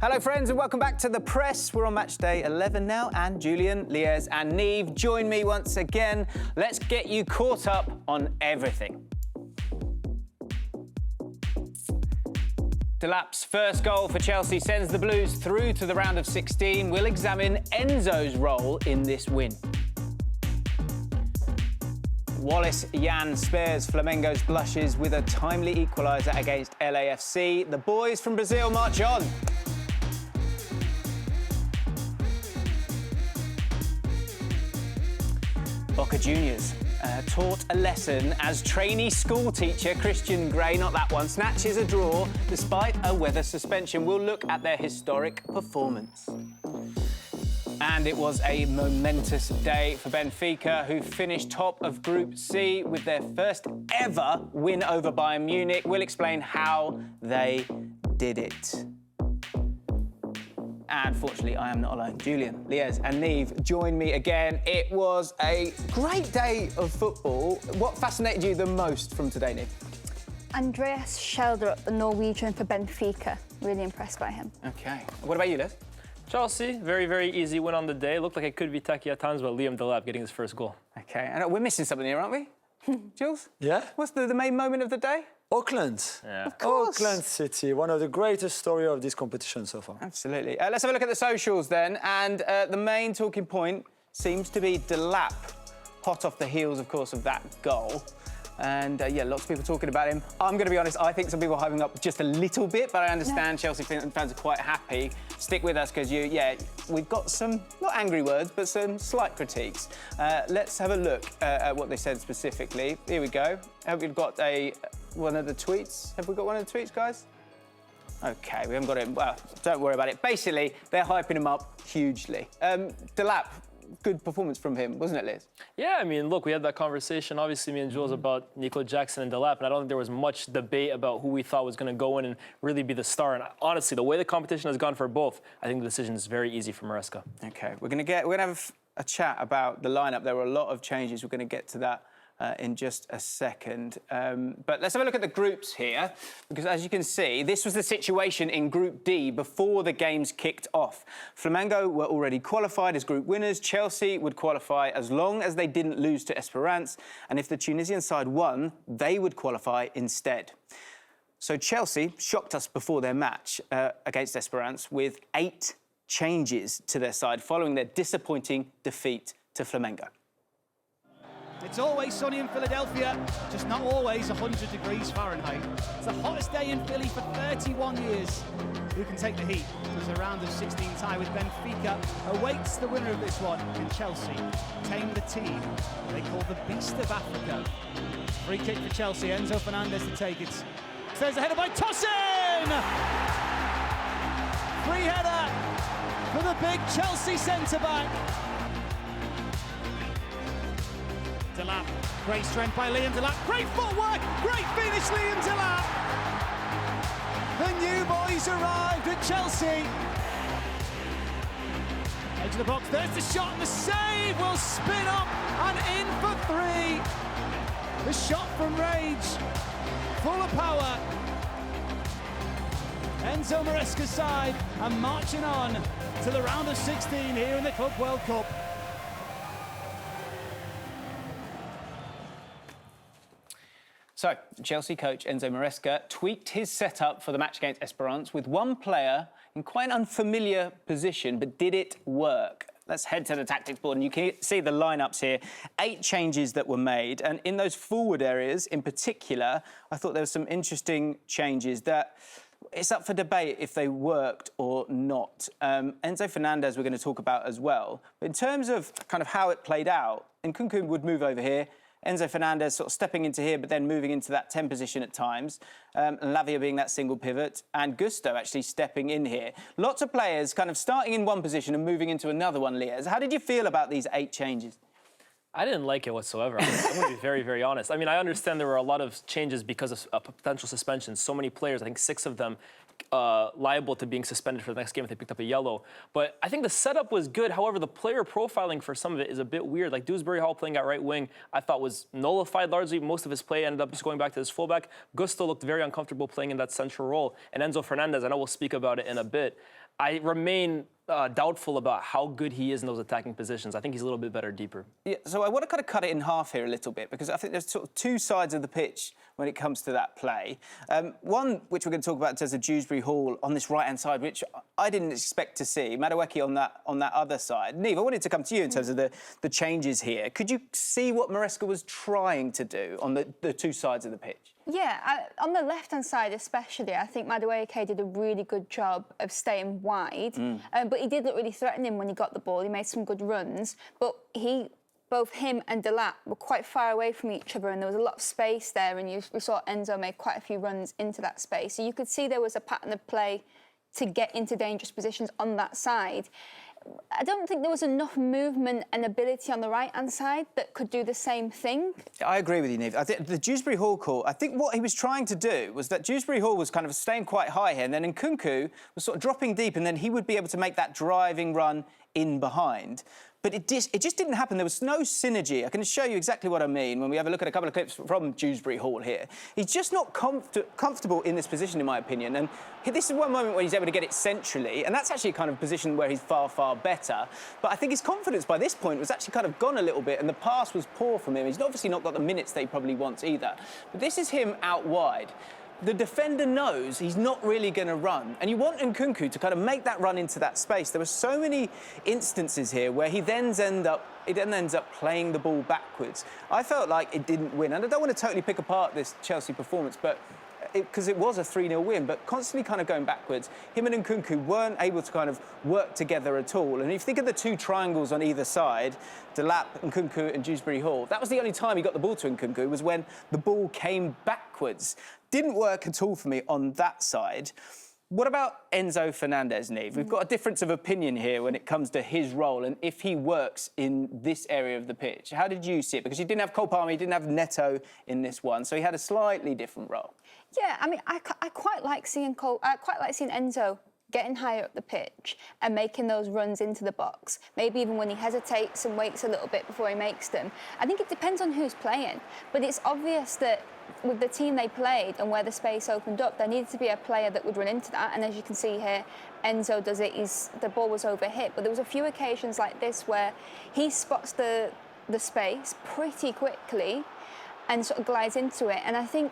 Hello friends and welcome back to The Press. We're on match day 11 now and Julian, Liez and Niamh join me once again. Let's get you caught up on everything. Delap's first goal for Chelsea sends the Blues through to the round of 16. We'll examine Enzo's role in this win. Wallace Jan spares Flamengo's blushes with a timely equaliser against LAFC. The boys from Brazil march on. Boca Juniors taught a lesson as trainee school teacher Christian Grey, not that one, snatches a draw despite a weather suspension. We'll look at their historic performance. And it was a momentous day for Benfica, who finished top of Group C with their first ever win over Bayern Munich. We'll explain how they did it. And fortunately, I am not alone. Julian, Liez and Niamh join me again. It was a great day of football. What fascinated you the most from today, Niamh? Andreas Schjelderup, the Norwegian for Benfica. Really impressed by him. OK. What about you, Liz? Chelsea, very, very easy win on the day. Looked like it could be tacky at times, but Liam Delap getting his first goal. OK, and we're missing something here, aren't we? Jules? Yeah? What's the main moment of the day? Auckland. Yeah. Of course. Auckland City, one of the greatest stories of this competition so far. Absolutely. Let's have a look at the socials then. And the main talking point seems to be Delap, hot off the heels, of course, of that goal. And yeah, lots of people talking about him. I'm going to be honest, I think some people are hyping up just a little bit, but I understand Chelsea fans are quite happy. Stick with us because we've got some, not angry words, but some slight critiques. Let's have a look at what they said specifically. Here we go. Have we got one of the tweets? Have we got one of the tweets, guys? OK, we haven't got it. Well, don't worry about it. Basically, they're hyping him up hugely. Delap, good performance from him, wasn't it, Liz? Yeah, I mean, look, we had that conversation, obviously, me and Jules, about Nico Jackson and Delap, and I don't think there was much debate about who we thought was going to go in and really be the star. And honestly, the way the competition has gone for both, I think the decision is very easy for Maresca. OK, we're going to have a chat about the lineup. There were a lot of changes. We're going to get to that in just a second. But let's have a look at the groups here, because as you can see, this was the situation in Group D before the games kicked off. Flamengo were already qualified as group winners. Chelsea would qualify as long as they didn't lose to Esperance, and if the Tunisian side won, they would qualify instead. So Chelsea shocked us before their match against Esperance with 8 changes to their side following their disappointing defeat to Flamengo. It's always sunny in Philadelphia, just not always 100 degrees Fahrenheit. It's the hottest day in Philly for 31 years. Who can take the heat? There's a round of 16 tie with Benfica awaits the winner of this one in Chelsea. Tame the team they call the Beast of Africa. Free kick for Chelsea, Enzo Fernandez to take it. There's a header by Tosin! Free header for the big Chelsea centre-back. Delap, great strength by Liam Delap, great footwork, great finish Liam Delap! The new boys arrived at Chelsea. Edge of the box, there's the shot and the save will spin up and in for 3. The shot from Rage, full of power. Enzo Maresca's side and marching on to the round of 16 here in the Club World Cup. So, Chelsea coach Enzo Maresca tweaked his setup for the match against Esperance with one player in quite an unfamiliar position, but did it work? Let's head to the tactics board, and you can see the lineups here. 8 changes that were made, and in those forward areas in particular, I thought there were some interesting changes that it's up for debate if they worked or not. Enzo Fernandez we're going to talk about as well. But in terms of kind of how it played out, Nkunku would move over here, Enzo Fernandez sort of stepping into here, but then moving into that 10 position at times. Lavia being that single pivot, and Gusto actually stepping in here. Lots of players kind of starting in one position and moving into another one, Liez. How did you feel about these 8 changes? I didn't like it whatsoever. I'm going to be very, very honest. I mean, I understand there were a lot of changes because of a potential suspension. So many players, I think 6 of them, liable to being suspended for the next game if they picked up a yellow. But I think the setup was good. However, the player profiling for some of it is a bit weird. Like Dewsbury Hall playing at right wing, I thought was nullified largely. Most of his play ended up just going back to his fullback. Gusto looked very uncomfortable playing in that central role. And Enzo Fernandez, I know we'll speak about it in a bit. I remain doubtful about how good he is in those attacking positions. I think he's a little bit better deeper. Yeah, so I want to kind of cut it in half here a little bit because I think there's sort of two sides of the pitch when it comes to that play. One, which we're going to talk about in terms of Dewsbury Hall on this right-hand side, which I didn't expect to see. Madueke on that other side. Niamh, I wanted to come to you in terms of the changes here. Could you see what Maresca was trying to do on the two sides of the pitch? Yeah, on the left-hand side especially, I think Madueke did a really good job of staying wide. But he did look really threatening when he got the ball. He made some good runs. But both him and Delap were quite far away from each other, and there was a lot of space there, and we saw Enzo make quite a few runs into that space. So you could see there was a pattern of play to get into dangerous positions on that side. I don't think there was enough movement and ability on the right-hand side that could do the same thing. I agree with you, Niamh. I think the Dewsbury Hall call, I think what he was trying to do was that Dewsbury Hall was kind of staying quite high here, and then Nkunku was sort of dropping deep, and then he would be able to make that driving run in behind. But it just didn't happen. There was no synergy. I can show you exactly what I mean when we have a look at a couple of clips from Dewsbury Hall here. He's just not comfortable in this position, in my opinion. And this is one moment where he's able to get it centrally, and that's actually a kind of position where he's far, far better. But I think his confidence by this point was actually kind of gone a little bit, and the pass was poor from him. He's obviously not got the minutes that he probably wants either. But this is him out wide. The defender knows he's not really going to run, and you want Nkunku to kind of make that run into that space. There were so many instances here where he then ends up playing the ball backwards. I felt like it didn't win, and I don't want to totally pick apart this Chelsea performance, but because it was a 3-0 win, but constantly kind of going backwards. Him and Nkunku weren't able to kind of work together at all. And if you think of the two triangles on either side, Delap, Nkunku and Dewsbury Hall, that was the only time he got the ball to Nkunku, was when the ball came backwards. Didn't work at all for me on that side. What about Enzo Fernandez, Niamh? We've got a difference of opinion here when it comes to his role and if he works in this area of the pitch. How did you see it? Because you didn't have Cole Palmer, you didn't have Neto in this one, so he had a slightly different role. Yeah, I mean, I quite like seeing Enzo getting higher up the pitch and making those runs into the box. Maybe even when he hesitates and waits a little bit before he makes them. I think it depends on who's playing, but it's obvious that with the team they played and where the space opened up, there needed to be a player that would run into that. And as you can see here, Enzo does it. The ball was overhit, but there was a few occasions like this where he spots the space pretty quickly and sort of glides into it. And I think,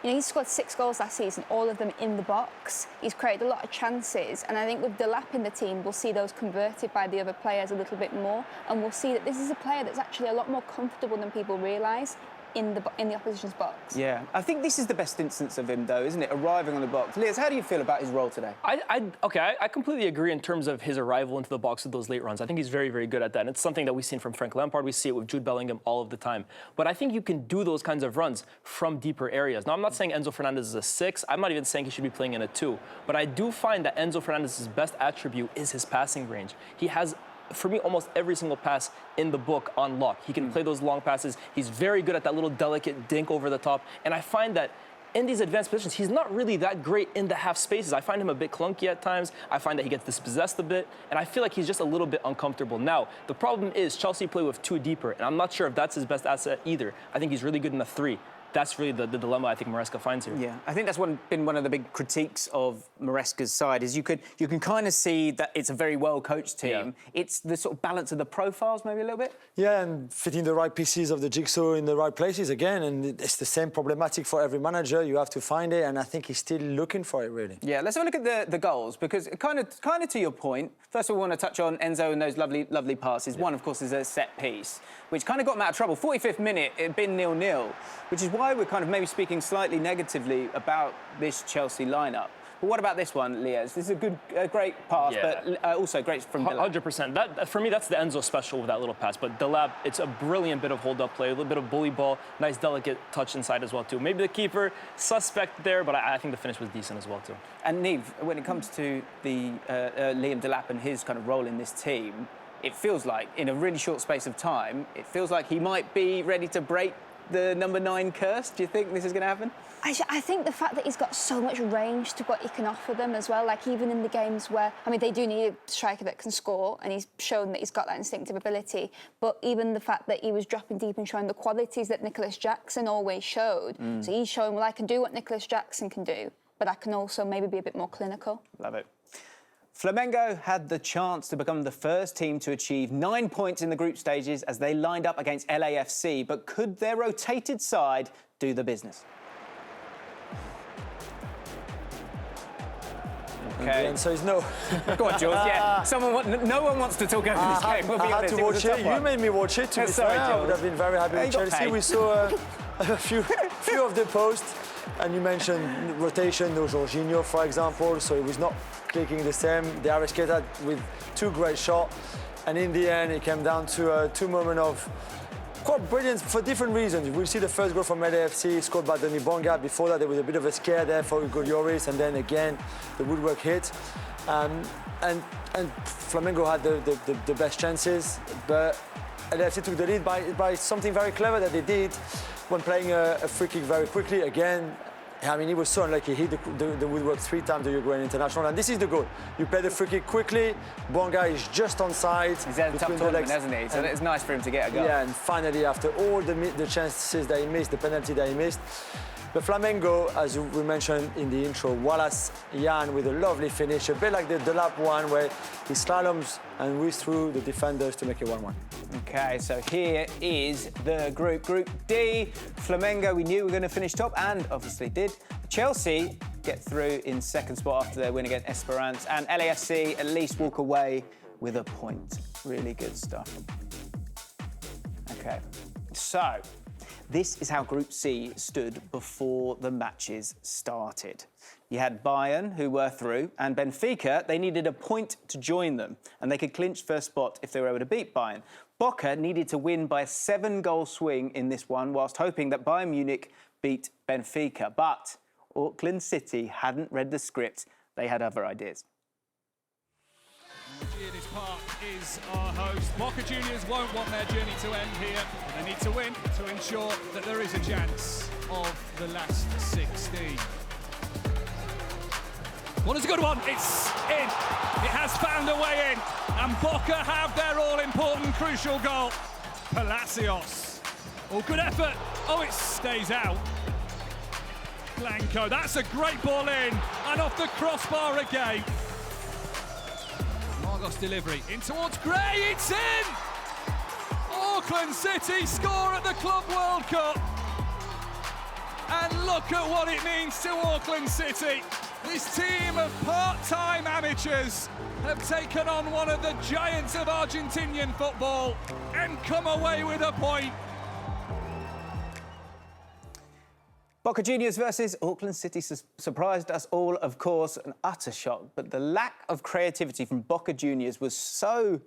you know, he's scored 6 goals last season, all of them in the box. He's created a lot of chances, and I think with Delap in the team, we'll see those converted by the other players a little bit more, and we'll see that this is a player that's actually a lot more comfortable than people realise in the opposition's box. Yeah, I think this is the best instance of him, though, isn't it? Arriving on the box. Liz, how do you feel about his role today? I completely agree in terms of his arrival into the box with those late runs. I think he's very, very good at that. And it's something that we've seen from Frank Lampard. We see it with Jude Bellingham all of the time. But I think you can do those kinds of runs from deeper areas. Now, I'm not saying Enzo Fernandez is a 6. I'm not even saying he should be playing in a 2. But I do find that Enzo Fernandez's best attribute is his passing range. He has, for me, almost every single pass in the book on lock. He can play those long passes. He's very good at that little delicate dink over the top. And I find that in these advanced positions, he's not really that great in the half spaces. I find him a bit clunky at times. I find that he gets dispossessed a bit. And I feel like he's just a little bit uncomfortable. Now, the problem is Chelsea play with 2 deeper. And I'm not sure if that's his best asset either. I think he's really good in the 3. That's really the dilemma I think Maresca finds here. Yeah, I think that's been one of the big critiques of Maresca's side is you can kind of see that it's a very well-coached team. Yeah. It's the sort of balance of the profiles maybe a little bit? Yeah, and fitting the right pieces of the jigsaw in the right places again. And it's the same problematic for every manager. You have to find it, and I think he's still looking for it, really. Yeah, let's have a look at the goals, because kind of to your point, first of all, I want to touch on Enzo and those lovely passes. Yeah. One, of course, is a set piece, which kind of got him out of trouble. 45th minute, it had been 0-0, which is why we're kind of maybe speaking slightly negatively about this Chelsea lineup. But what about this one, Liaz? This is a great pass, but also great from Delap. 100%. That, for me, that's the Enzo special with that little pass. But Delap, it's a brilliant bit of hold-up play, a little bit of bully ball, nice delicate touch inside as well, too. Maybe the keeper, suspect there, but I think the finish was decent as well, too. And Niamh, when it comes to the Liam Delap and his kind of role in this team, it feels like, in a really short space of time, it feels like he might be ready to break the number 9 curse. Do you think this is going to happen? I think the fact that he's got so much range to what he can offer them as well, like even in the games where, I mean, they do need a striker that can score, and he's shown that he's got that instinctive ability, but even the fact that he was dropping deep and showing the qualities that Nicholas Jackson always showed. So he's showing, well, I can do what Nicholas Jackson can do, but I can also maybe be a bit more clinical. Love it. Flamengo had the chance to become the first team to achieve 9 points in the group stages as they lined up against LAFC, but could their rotated side do the business? Okay. And so it's no. Go on, Jules. Yeah. No one wants to talk over this game. We'll be I had honest. to watch it. You made me watch it. To be Sorry, fair, I Jules. would have been very happy with You got Chelsea. paid. We saw a few of the posts, and you mentioned rotation. No Jorginho, for example. So it was not clicking the same. The R16 with 2 great shots, and in the end, it came down to 2 moments of quite brilliant for different reasons. We'll see the first goal from LAFC scored by Denis Bonga. Before that, there was a bit of a scare there for Hugo Lloris, and then again, the woodwork hit. And Flamengo had the best chances, but LAFC took the lead by something very clever that they did when playing a free kick very quickly. Again, I mean, he was so unlucky. He hit the woodwork 3 times, the Uruguayan international, and this is the goal. You play the free kick quickly, Bonga is just on side. He's had a tough tournament, hasn't he? So it's nice for him to get a goal. Yeah, and finally, after all the chances that he missed, the penalty that he missed, the Flamengo, as we mentioned in the intro, Wallace Jan with a lovely finish, a bit like the Delap one, where he slaloms and whizzes through the defenders to make it 1-1. Okay, so here is the group. Group D, Flamengo, we knew we were going to finish top, and obviously did. Chelsea get through in second spot after their win against Esperance, and LAFC at least walk away with a point. Really good stuff. Okay, so this is how Group C stood before the matches started. You had Bayern, who were through, and Benfica, they needed a point to join them, and they could clinch first spot if they were able to beat Bayern. Boca needed to win by a 7-goal swing in this one, whilst hoping that Bayern Munich beat Benfica. But Auckland City hadn't read the script. They had other ideas. Geordis Park is our host. Boca Juniors won't want their journey to end here. They need to win to ensure that there is a chance of the last 16. Well, it's a good one. It's in. It has found a way in. And Boca have their all-important crucial goal. Palacios. Oh, good effort. Oh, it stays out. Blanco. That's a great ball in. And off the crossbar again. Margos delivery in towards Gray. It's in. Auckland City score at the Club World Cup. And look at what it means to Auckland City. This team of part-time amateurs have taken on one of the giants of Argentinian football and come away with a point. Boca Juniors versus Auckland City surprised us all, of course, an utter shock. But the lack of creativity from Boca Juniors was so,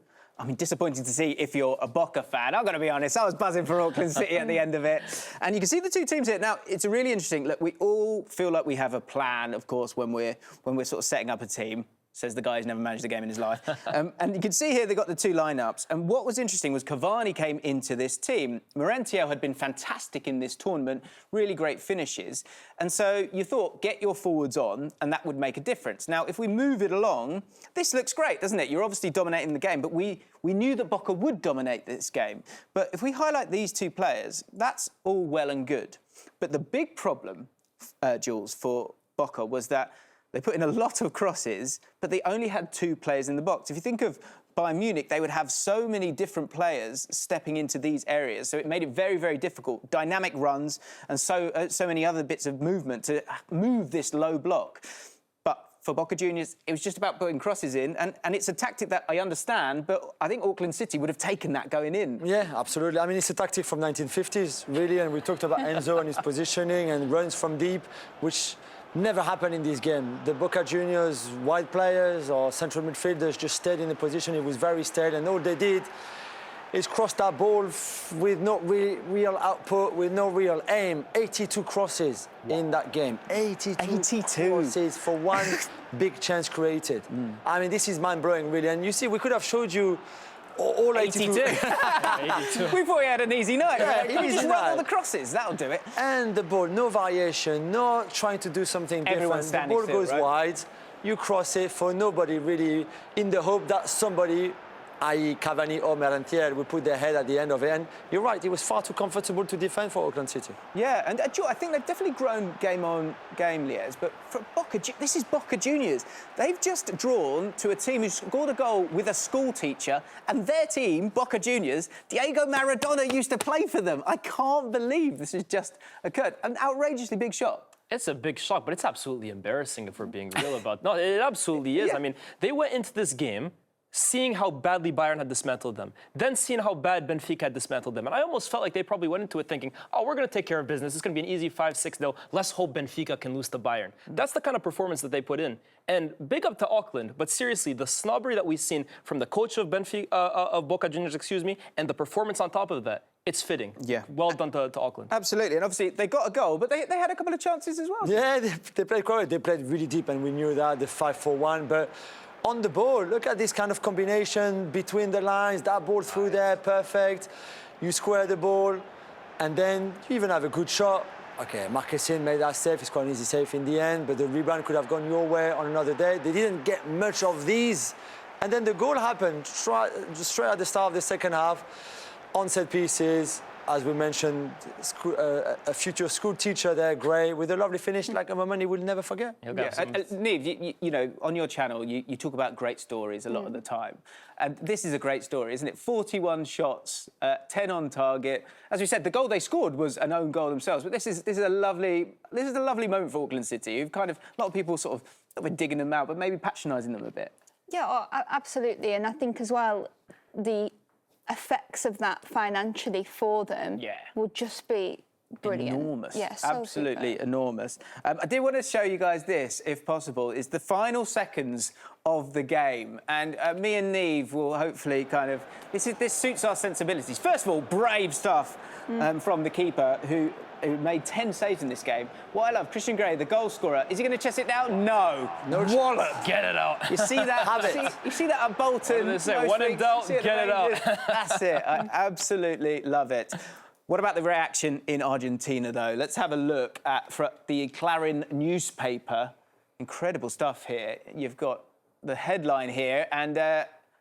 disappointing to see if you're a Boca fan. I'm going to be honest, I was buzzing for Auckland City at the end of it. And you can see the two teams here. Now, it's really interesting. Look, we all feel like we have a plan, of course, when we're sort of setting up a team. Says the guy who's never managed a game in his life. And you can see here they got the 2 lineups. And what was interesting was Cavani came into this team. Morentio had been fantastic in this tournament, really great finishes. And so you thought, get your forwards on, and that would make a difference. Now, if we move it along, this looks great, doesn't it? You're obviously dominating the game, but we knew that Boca would dominate this game. But if we highlight these 2 players, that's all well and good. But the big problem, Jules, for Boca was that they put in a lot of crosses, but they only had 2 players in the box. If you think of Bayern Munich, they would have so many different players stepping into these areas, so it made it very, very difficult. Dynamic runs and so many other bits of movement to move this low block. But for Boca Juniors, it was just about putting crosses in, and it's a tactic that I understand, but I think Auckland City would have taken that going in. Yeah, absolutely. I mean, it's a tactic from 1950s, really, and we talked about Enzo and his positioning and runs from deep, which never happened in this game. The Boca Juniors wide players or central midfielders just stayed in the position. It was very stale, and all they did is cross that ball with no real output, with no real aim. 82 crosses in that game. 82 crosses for one big chance created. I mean, this is mind-blowing, really. And you see, we could have showed you all 82. 82. We thought we had an easy night. Yeah, Right? You just run all the crosses, that'll do it. And the ball, no variation, not trying to do something Everyone's different. The ball standing goes still, right? wide, you cross it for nobody really, in the hope that somebody i.e. Cavani or Merentier, would put their head at the end of it. And you're right, it was far too comfortable to defend for Auckland City. Yeah, and I think they've definitely grown game on game, Lies, but for this is Boca Juniors. They've just drawn to a team who scored a goal with a school teacher, and their team, Boca Juniors, Diego Maradona used to play for them. I can't believe this has just occurred. An outrageously big shot. It's a big shock, but it's absolutely embarrassing if we're being real about it. No, it absolutely is. Yeah. I mean, they went into this game seeing how badly Bayern had dismantled them, then seeing how bad Benfica had dismantled them. And I almost felt like they probably went into it thinking, oh, we're going to take care of business. It's going to be an easy 5-6-0. Let's hope Benfica can lose to Bayern. That's the kind of performance that they put in. And big up to Auckland, but seriously, the snobbery that we've seen from the coach of Boca Juniors, and the performance on top of that, it's fitting. Yeah. Well done to Auckland. Absolutely, and obviously they got a goal, but they had a couple of chances as well. Yeah, they played quite. They played really deep, and we knew that, the 5-4-1. But on the ball, look at this kind of combination between the lines, that ball through there, perfect. You square the ball, and then you even have a good shot. Okay, Marquezine made that save. It's quite an easy save in the end, but the rebound could have gone your way on another day. They didn't get much of these. And then the goal happened straight at the start of the second half. On set pieces, as we mentioned, a future school teacher there, Gray, with a lovely finish, like a moment he will never forget. Niamh, you know, on your channel, you talk about great stories a lot of the time. And this is a great story, isn't it? 41 shots, 10 on target. As we said, the goal they scored was an own goal themselves. But this is a lovely moment for Auckland City. You've kind of, a lot of people sort of been digging them out, but maybe patronising them a bit. Yeah, absolutely. And I think as well, the effects of that financially for them will just be brilliant. Enormous. Yes, so absolutely super. Enormous. I did want to show you guys this, if possible, is the final seconds of the game. And me and Niamh will hopefully kind of... This suits our sensibilities. First of all, brave stuff from the keeper, who made 10 saves in this game. What I love, Christian Gray, the goal scorer, is he going to chest it down? No. Wallop. Get it out. You see that? You see that at Bolton? What do they say? When in doubt, get it out. That's it. I absolutely love it. What about the reaction in Argentina, though? Let's have a look at the Clarín newspaper. Incredible stuff here. You've got the headline here, and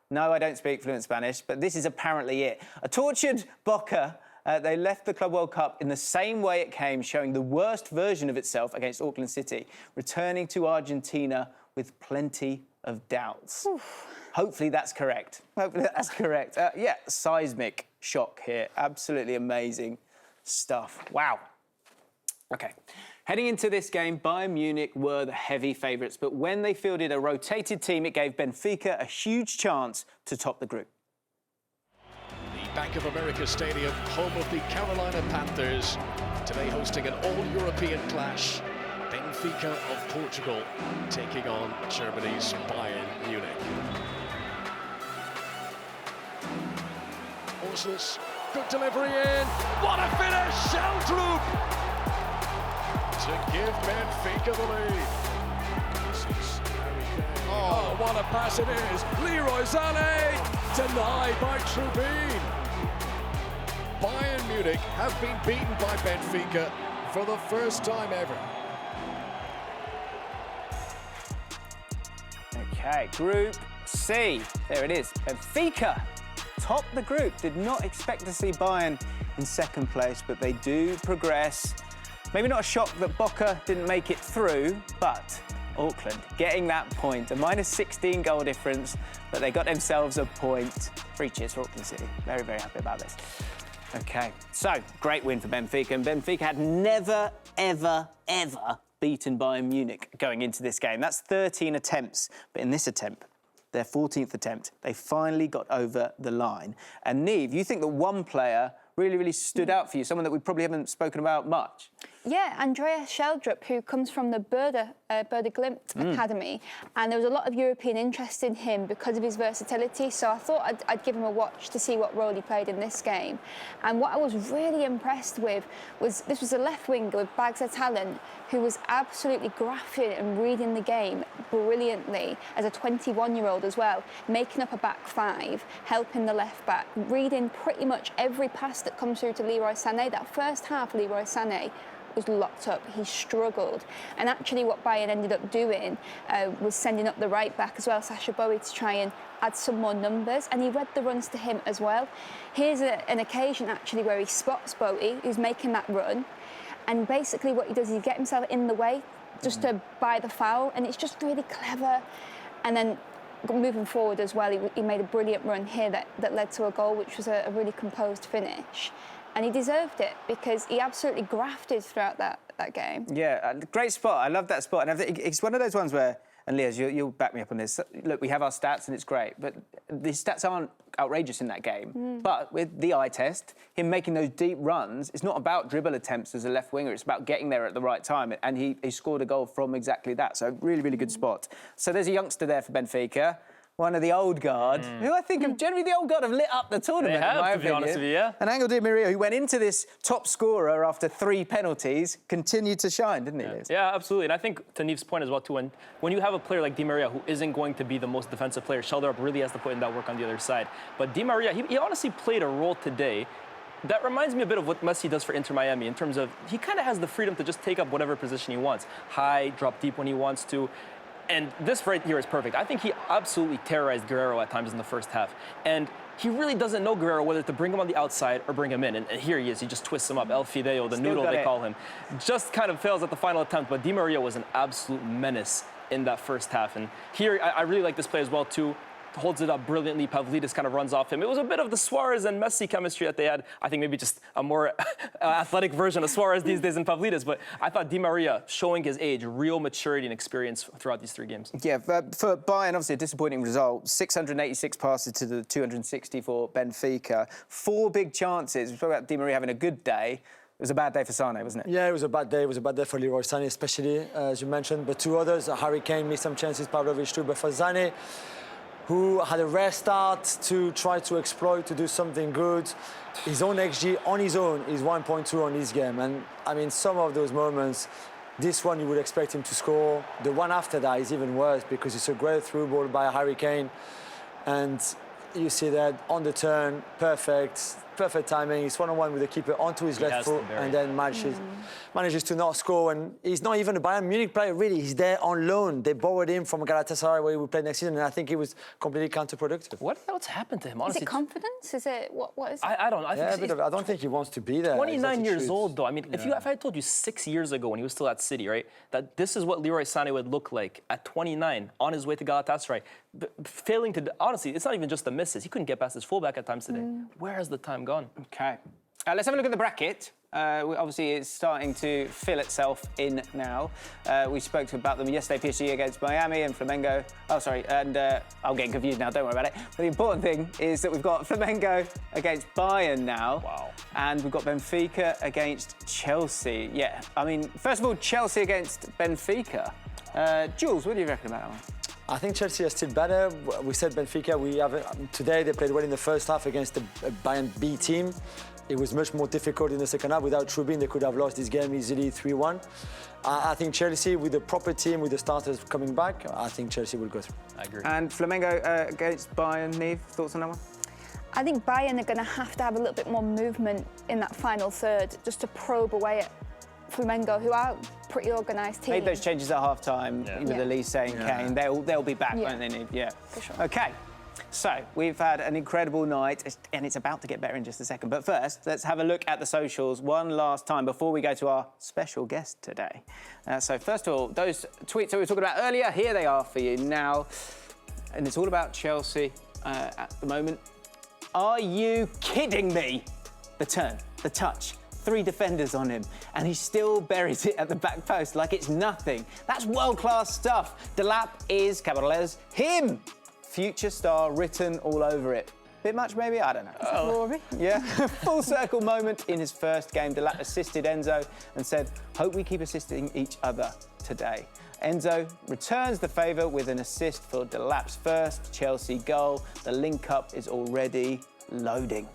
no, I don't speak fluent Spanish, but this is apparently it. A tortured Boca. They left the Club World Cup in the same way it came, showing the worst version of itself against Auckland City, returning to Argentina with plenty of doubts. Oof. Hopefully that's correct. Yeah, seismic shock here. Absolutely amazing stuff. Wow. OK. Heading into this game, Bayern Munich were the heavy favourites, but when they fielded a rotated team, it gave Benfica a huge chance to top the group. Bank of America Stadium, home of the Carolina Panthers, today hosting an all-European clash. Benfica of Portugal taking on Germany's Bayern Munich. Orsles, good delivery in. What a finish! Sheldrup to give Benfica the lead. This is Harry Kane. Oh, what a pass it is! Leroy Sané denied by Trubin. Bayern Munich have been beaten by Benfica for the first time ever. OK, Group C. There it is. Benfica top the group. Did not expect to see Bayern in second place, but they do progress. Maybe not a shock that Boca didn't make it through, but Auckland getting that point, a -16 goal difference, but they got themselves a point. 3 cheers for Auckland City. Very, very happy about this. OK, so great win for Benfica, and Benfica had never, ever, ever beaten Bayern Munich going into this game. That's 13 attempts, but in this attempt, their 14th attempt, they finally got over the line. And Niamh, you think that one player really stood out for you, someone that we probably haven't spoken about much? Yeah, Andreas Sheldrup, who comes from the Bode Glimt Academy, and there was a lot of European interest in him because of his versatility, so I thought I'd give him a watch to see what role he played in this game. And what I was really impressed with was this was a left winger with bags of talent who was absolutely graphing and reading the game brilliantly as a 21-year-old as well, making up a back five, helping the left back, reading pretty much every pass that comes through to Leroy Sané. That first half, Leroy Sané was locked up. He struggled. And actually what Bayern ended up doing was sending up the right back as well, Sacha Boey, to try and add some more numbers, and he read the runs to him as well. Here's an occasion actually where he spots Boey, who's making that run, and basically what he does is he gets himself in the way just to buy the foul, and it's just really clever. And then moving forward as well, he made a brilliant run here that led to a goal, which was a really composed finish. And he deserved it because he absolutely grafted throughout that game. Yeah, great spot. I love that spot. And I think it's one of those ones where, and Leaz, you'll back me up on this. Look, we have our stats and it's great, but the stats aren't outrageous in that game. But with the eye test, him making those deep runs, it's not about dribble attempts as a left winger. It's about getting there at the right time. And he scored a goal from exactly that. So really, really good spot. So there's a youngster there for Benfica. One of the old guard, who I think generally the old guard have lit up the tournament. They have, in my to be honest with you, yeah. And Angel Di Maria, who went into this top scorer after 3 penalties, continued to shine, didn't he, Liz? Yeah, absolutely. And I think to Neve's point as well, too, when you have a player like Di Maria who isn't going to be the most defensive player, Sheldon really has to put in that work on the other side. But Di Maria, he honestly played a role today that reminds me a bit of what Messi does for Inter Miami in terms of he kind of has the freedom to just take up whatever position he wants. High, drop deep when he wants to. And this right here is perfect. I think he absolutely terrorized Guerrero at times in the first half. And he really doesn't know Guerrero whether to bring him on the outside or bring him in. And here he is. He just twists him up. El Fideo, the noodle they call him. Just kind of fails at the final attempt. But Di Maria was an absolute menace in that first half. And here, I really like this play as well, too. Holds it up brilliantly. Pavlidis kind of runs off him. It was a bit of the Suarez and Messi chemistry that they had. I think maybe just a more athletic version of Suarez these days than Pavlidis. But I thought Di Maria showing his age, real maturity and experience throughout these 3 games. Yeah, for Bayern, obviously a disappointing result. 686 passes to the 260 for Benfica. 4 big chances. We talked about Di Maria having a good day. It was a bad day for Sané, wasn't it? Yeah, it was a bad day. It was a bad day for Leroy Sané, especially, as you mentioned. But 2 others, Harry Kane missed some chances, Pavlovic too. But for Sané, who had a rare start to try to exploit, to do something good. His own XG on his own is 1.2 on this game. And I mean, some of those moments, this one you would expect him to score. The one after that is even worse because it's a great through ball by Harry Kane. And you see that on the turn, perfect timing. He's one-on-one with the keeper onto his left foot and then manages to not score. And he's not even a Bayern Munich player, really. He's there on loan. They borrowed him from Galatasaray where he would play next season, and I think it was completely counterproductive. What's happened to him, honestly? Is it confidence? Is it, what is it? I don't know. I don't think he wants to be there. 29 years old, though. I mean, if I told you 6 years ago when he was still at City, right, that this is what Leroy Sané would look like at 29 on his way to Galatasaray, failing to, honestly, it's not even just the misses. He couldn't get past his fullback at times today. Where has the time gone? OK. Let's have a look at the bracket. Obviously, it's starting to fill itself in now. We spoke about them yesterday, PSG against Miami and Flamengo. Oh, sorry, and I'm getting confused now, don't worry about it. But the important thing is that we've got Flamengo against Bayern now. Wow. And we've got Benfica against Chelsea. Yeah, I mean, first of all, Chelsea against Benfica. Jules, what do you reckon about that one? I think Chelsea are still better. We said Benfica, today they played well in the first half against the Bayern B team. It was much more difficult in the second half. Without Trubin, they could have lost this game easily 3-1. I think Chelsea, with the proper team, with the starters coming back, I think Chelsea will go through. I agree. And Flamengo against Bayern, Neve, thoughts on that one? I think Bayern are going to have a little bit more movement in that final third just to probe away at Flamengo, who are a pretty organised team. Made those changes at half-time with Elise and Kane. They'll be back, won't they, Neve? Yeah. For sure. OK. So, we've had an incredible night, and it's about to get better in just a second. But first, let's have a look at the socials one last time before we go to our special guest today. So, first of all, those tweets that we were talking about earlier, here they are for you now. And it's all about Chelsea at the moment. Are you kidding me? The turn, the touch, 3 defenders on him, and he still buries it at the back post like it's nothing. That's world-class stuff. Delap is, capital letters, him. Future star written all over it. Bit much, maybe? I don't know. Glory. Yeah. Full circle moment in his first game. Delap assisted Enzo and said, hope we keep assisting each other today. Enzo returns the favour with an assist for Delap's first Chelsea goal. The link-up is already loading.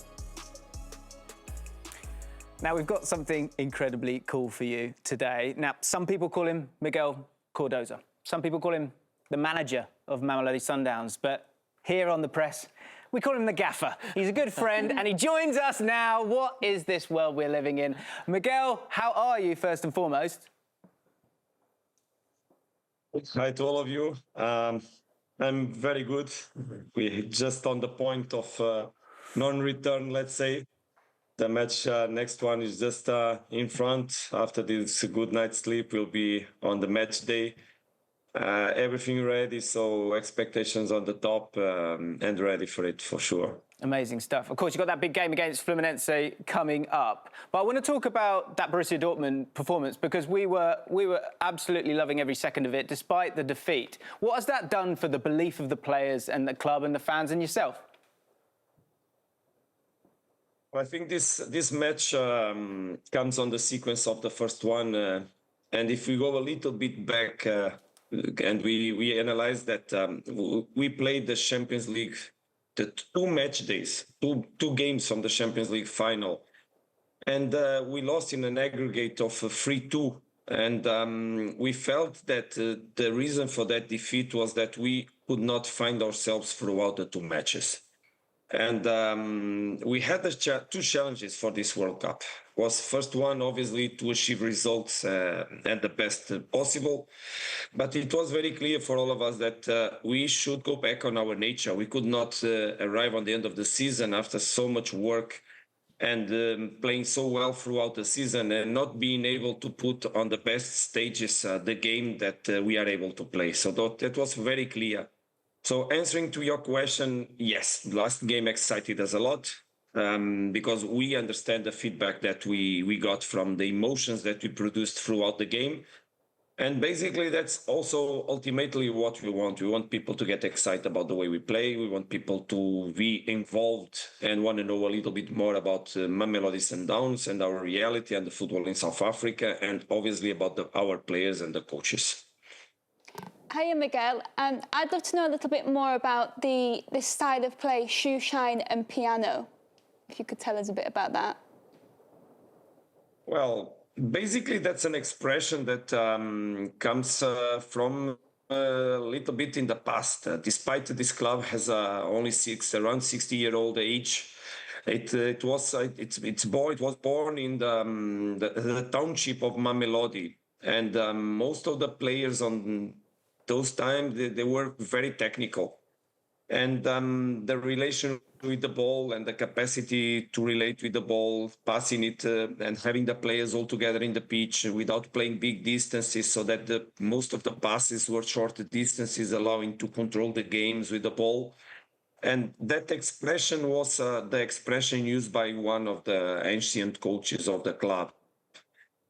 Now, we've got something incredibly cool for you today. Now, some people call him Miguel Cardoso. Some people call him the manager of Mamelodi Sundowns. But here on The Press, We call him the gaffer. He's a good friend, and he joins us now. What is this world we're living in? Miguel, how are you, first and foremost? Hi to all of you. I'm very good. We're just on the point of non-return, let's say. The match, next one is just in front. After this good night's sleep, we'll be on the match day. Everything ready, so expectations on the top and ready for it for sure. Amazing stuff. Of course, you've got that big game against Fluminense coming up. But I want to talk about that Borussia Dortmund performance because we were absolutely loving every second of it, despite the defeat. What has that done for the belief of the players and the club and the fans and yourself? I think this match comes on the sequence of the first one. And if we go a little bit back and we analyze that we played the Champions League, the 2 match days, two games from the Champions League final. And we lost in an aggregate of 3-2. And we felt that the reason for that defeat was that we could not find ourselves throughout the 2 matches. And we had 2 challenges for this World Cup. Was first one, obviously, to achieve results at the best possible. But it was very clear for all of us that we should go back on our nature. We could not arrive on the end of the season after so much work and playing so well throughout the season and not being able to put on the best stages the game that we are able to play. So that was very clear. So answering to your question, yes, last game excited us a lot because we understand the feedback that we got from the emotions that we produced throughout the game. And basically, that's also ultimately what we want. We want people to get excited about the way we play. We want people to be involved and want to know a little bit more about Mamelodi Sundowns and our reality and the football in South Africa, and obviously about our players and the coaches. Hiya, Miguel. I'd love to know a little bit more about this style of play, shoe shine and piano. If you could tell us a bit about that. Well, basically, that's an expression that comes from a little bit in the past. Despite this club has only around 60-year-old age, it was born in the township of Mamelodi, and most of the players on those times they were very technical, and the relation with the ball and the capacity to relate with the ball, passing it and having the players all together in the pitch without playing big distances, so that most of the passes were shorter distances, allowing to control the games with the ball. And that expression was the expression used by one of the ancient coaches of the club.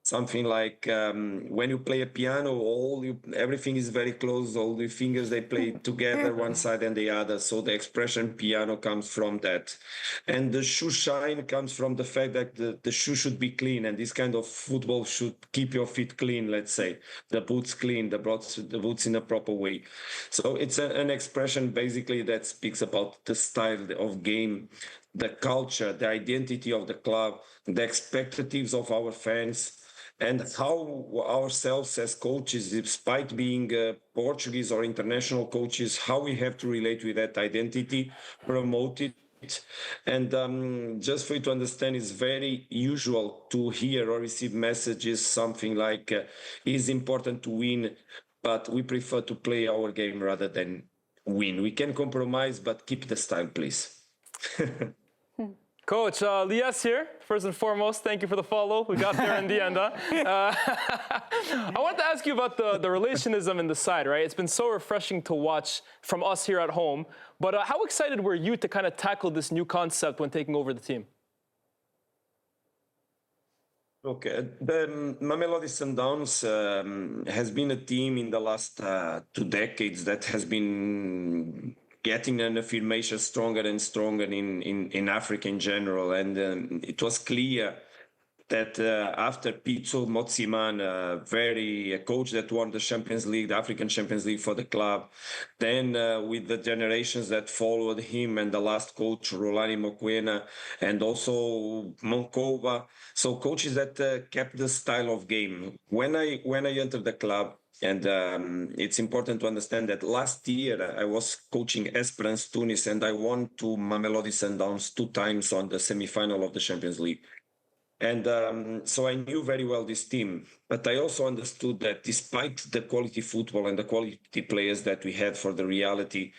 Something like when you play a piano, everything is very close. All the fingers, they play together, one side and the other. So the expression piano comes from that. And the shoe shine comes from the fact that the shoe should be clean. And this kind of football should keep your feet clean, let's say. The boots clean, the boots in a proper way. So it's an expression basically that speaks about the style of game, the culture, the identity of the club, the expectations of our fans, and how ourselves as coaches, despite being Portuguese or international coaches, how we have to relate with that identity, promote it. And just for you to understand, it's very usual to hear or receive messages, something like, it's important to win, but we prefer to play our game rather than win. We can compromise, but keep the style, please. Coach, Lias here, first and foremost, thank you for the follow. We got there in the end. I want to ask you about the relationism in the side, right? It's been so refreshing to watch from us here at home. But how excited were you to kind of tackle this new concept when taking over the team? Okay, the Mamelodi Sundowns has been a team in the last 2 decades that has been getting an affirmation stronger and stronger in Africa in general. And it was clear that after Pizzo Moziman, a coach that won the Champions League, the African Champions League for the club, then with the generations that followed him and the last coach, Rolani Mokwena, and also Moncova. So coaches that kept the style of game. When I entered the club, and it's important to understand that last year I was coaching Esperance Tunis and I won to Mamelodi Sundowns 2 times on the semi-final of the Champions League. And so I knew very well this team, but I also understood that despite the quality football and the quality players that we had for the reality,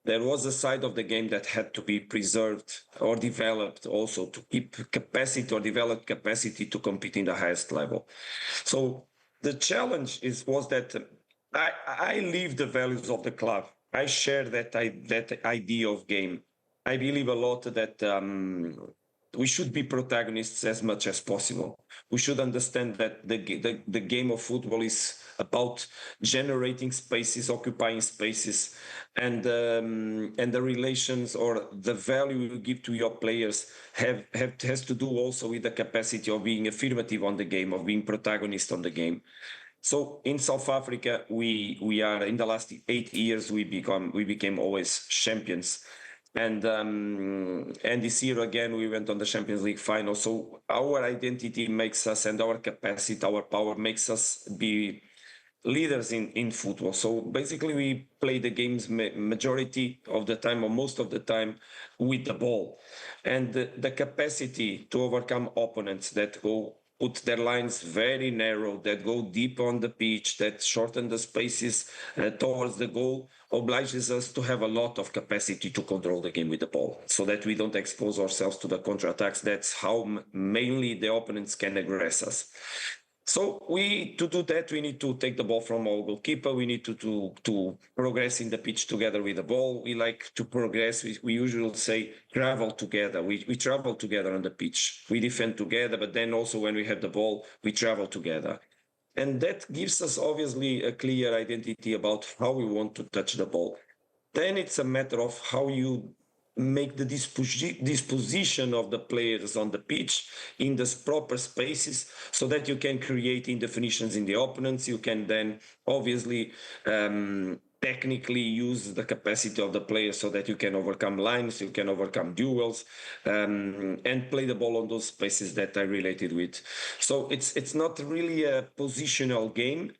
there was a side of the game that had to be preserved or developed also to keep capacity or develop capacity to compete in the highest level. So the challenge was that I live the values of the club. I share that idea of game. I believe a lot that we should be protagonists as much as possible. We should understand that the game of football is about generating spaces, occupying spaces, and the relations or the value you give to your players has to do also with the capacity of being affirmative on the game, of being protagonist on the game. So in South Africa, we are in the last 8 years we became always champions. And this year again we went on the Champions League final. So our identity makes us, and our capacity, our power makes us be leaders in football. So basically we play the games majority of the time or most of the time with the ball, and the capacity to overcome opponents that put their lines very narrow, that go deep on the pitch, that shorten the spaces towards the goal, obliges us to have a lot of capacity to control the game with the ball, so that we don't expose ourselves to the counterattacks. That's how mainly the opponents can aggress us. So to do that, we need to take the ball from our goalkeeper. We need to progress in the pitch together with the ball. We like to progress. We usually say travel together. We travel together on the pitch. We defend together, but then also when we have the ball, we travel together. And that gives us obviously a clear identity about how we want to touch the ball. Then it's a matter of how you make the disposition of the players on the pitch in the proper spaces so that you can create indefinitions in the opponents. You can then obviously technically use the capacity of the players so that you can overcome lines, you can overcome duels, and play the ball on those spaces that I related with. So it's not really a positional game,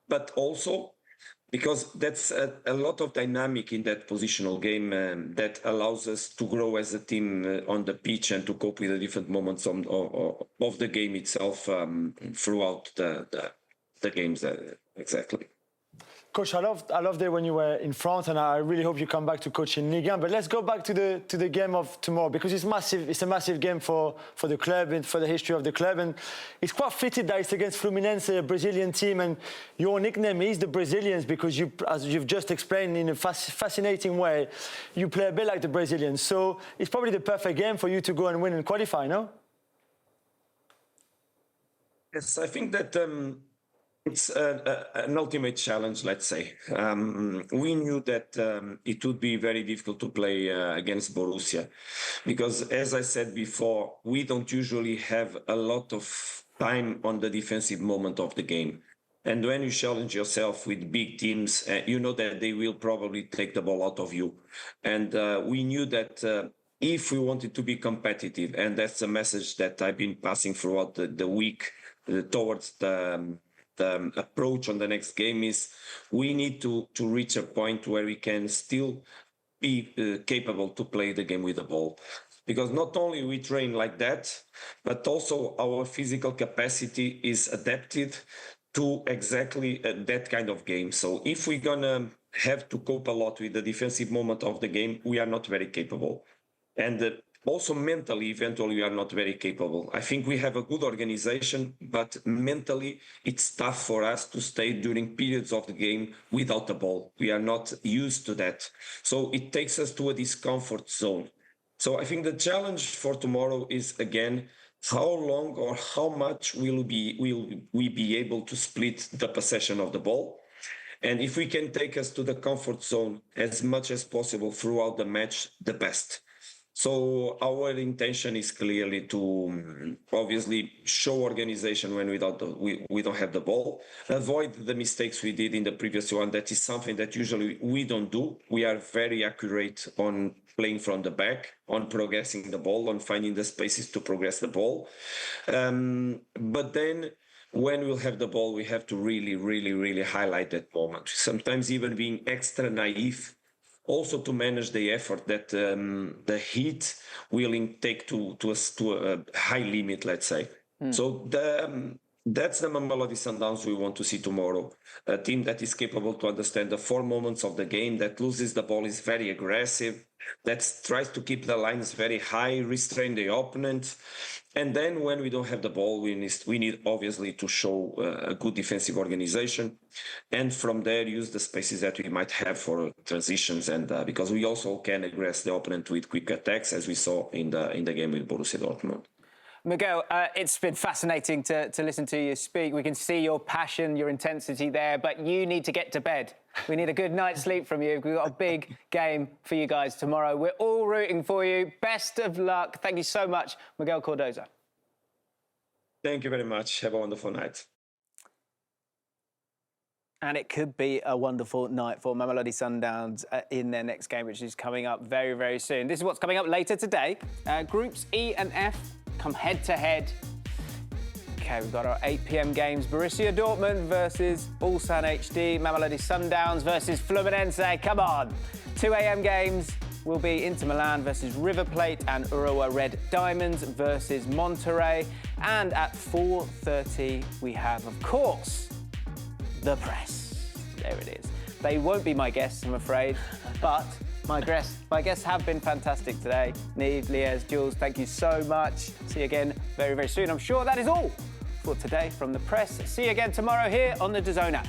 but also because that's a lot of dynamic in that positional game that allows us to grow as a team on the pitch and to cope with the different moments of the game itself throughout the games. Exactly. Coach, I loved it when you were in France, and I really hope you come back to coach in Ligue 1. But let's go back to the game of tomorrow, because it's massive. It's a massive game for the club and for the history of the club, and it's quite fitted that it's against Fluminense, a Brazilian team, and your nickname is the Brazilians because you, as you've just explained in a fascinating way, you play a bit like the Brazilians. So it's probably the perfect game for you to go and win and qualify, no? Yes, I think that. It's an ultimate challenge, let's say. We knew that it would be very difficult to play against Borussia because, as I said before, we don't usually have a lot of time on the defensive moment of the game. And when you challenge yourself with big teams, you know that they will probably take the ball out of you. And we knew that if we wanted to be competitive, and that's a message that I've been passing throughout the week towards the approach on the next game, is we need to reach a point where we can still be capable to play the game with the ball, because not only we train like that, but also our physical capacity is adapted to exactly that kind of game. So if we're gonna have to cope a lot with the defensive moment of the game, we are not very capable. And also mentally, eventually, we are not very capable. I think we have a good organization, but mentally, it's tough for us to stay during periods of the game without the ball. We are not used to that. So it takes us to a discomfort zone. So I think the challenge for tomorrow is, again, how long or how much will we be able to split the possession of the ball? And if we can take us to the comfort zone as much as possible throughout the match, the best. So our intention is clearly to obviously show organization when we don't have the ball, avoid the mistakes we did in the previous one. That is something that usually we don't do. We are very accurate on playing from the back, on progressing the ball, on finding the spaces to progress the ball. But then when we'll have the ball, we have to really highlight that moment. Sometimes even being extra naive, also to manage the effort that the heat will take to a high limit, let's say. So that's the Mamelodi Sundowns we want to see tomorrow. A team that is capable to understand the 4 moments of the game, that loses the ball, is very aggressive, that tries to keep the lines very high, restrain the opponent. And then when we don't have the ball, we need obviously to show a good defensive organization, and from there use the spaces that we might have for transitions, and because we also can aggress the opponent with quick attacks, as we saw in the game with Borussia Dortmund. Miguel, it's been fascinating to listen to you speak. We can see your passion, your intensity there, but you need to get to bed. We need a good night's sleep from you. We've got a big game for you guys tomorrow. We're all rooting for you. Best of luck. Thank you so much, Miguel Cardoso. Thank you very much. Have a wonderful night. And it could be a wonderful night for Mamelodi Sundowns in their next game, which is coming up very, very soon. This is what's coming up later today. Groups E and F come head-to-head. Okay, we've got our 8 p.m. games. Borussia Dortmund versus Ulsan HD. Mamelodi Sundowns versus Fluminense. Come on. 2 a.m. games will be Inter Milan versus River Plate and Urawa Red Diamonds versus Monterrey. And at 4:30, we have, of course, the press. There it is. They won't be my guests, I'm afraid, but my guests have been fantastic today. Niamh, Liège, Jules, thank you so much. See you again very, very soon. I'm sure that is all for today from the press. See you again tomorrow here on the DAZN app.